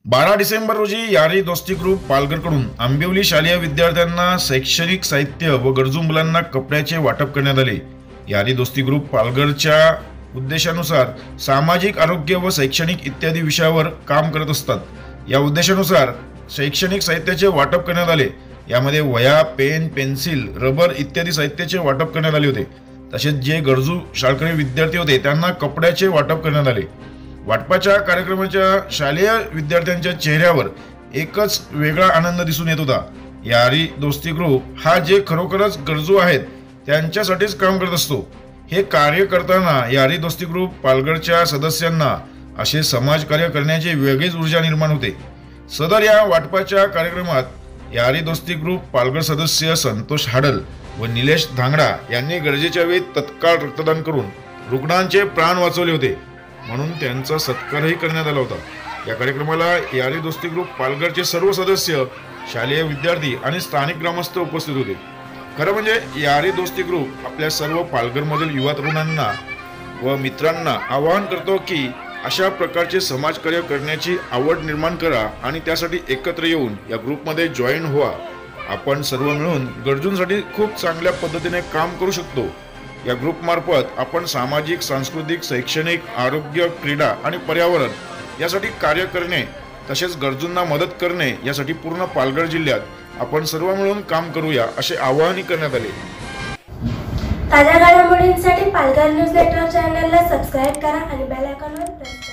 12 डिसेंबर रोजी यारी दोस्ती ग्रुप पालघरकडून आंबिवली शालेय विद्यार्थ्यांना शैक्षणिक साहित्य व गरजू मुलांना कपड्याचे वाटप करण्यात आले। यारी दोस्ती ग्रुप पालघरच्या उद्देशानुसार सामाजिक आरोग्य व शैक्षणिक इत्यादी विषयावर काम करत असतात। या उद्देशानुसार शैक्षणिक साहित्याचे वाटप करण्यात आले। यामध्ये वह्या, पेन, पेन्सिल, रबर इत्यादी साहित्याचे वाटप करण्यात आले होते। तसेच जे गरजू शाळकरी विद्यार्थी होते त्यांना कपड्याचे वाटप करण्यात आले। वाटपाच्या कार्यक्रमाच्या शालेय विद्यार्थ्यांच्या चेहऱ्यावर एकच वेगळा आनंद दिसून येत होता। यारी दोस्ती ग्रुप हा जे खरोखरच गरजू आहेत त्यांच्यासाठीच काम करत असतो। हे कार्य करताना यारी दोस्ती ग्रुप पालघरच्या सदस्यांना असे समाजकार्य करण्याची वेगळीच ऊर्जा निर्माण होते। सदर या वाटपाच्या कार्यक्रमात यारी दोस्ती ग्रुप पालघर सदस्य संतोष हाडल व निलेश धांगडा यांनी गरजेच्या वेळी तत्काळ रक्तदान करून रुग्णांचे प्राण वाचवले होते, म्हणून त्यांचा सत्कारही करण्यात आला होता। या कार्यक्रमाला यारी दोस्ती ग्रुप पालघरचे सर्व सदस्य, शालेय विद्यार्थी आणि स्थानिक ग्रामस्थ उपस्थित होते। खरं म्हणजे यारी दोस्ती ग्रुप आपल्या सर्व पालघरमधील युवा तरुणांना व मित्रांना आवाहन करतो की अशा प्रकारचे समाजकार्य करण्याची आवड निर्माण करा आणि त्यासाठी एकत्र येऊन या ग्रुपमध्ये जॉईन व्हा। आपण सर्व मिळून गरजूंसाठी खूप चांगल्या पद्धतीने काम करू शकतो। या ग्रुप मार्फत आपण सामाजिक, सांस्कृतिक, शैक्षणिक, आरोग्य, क्रीडा आणि पर्यावरण यासाठी कार्य करणे तसेच गरजूंना मदत करणे यासाठी पूर्ण पालघर जिल्ह्यात आपण सर्व मिळून काम करूया असे आवाहन करण्यात आले। ताज्या घडामोडींसाठी पालघर न्यूज नेटवर्क चॅनलला सबस्क्राइब करा आणि बेल आयकॉनवर प्रेस करा।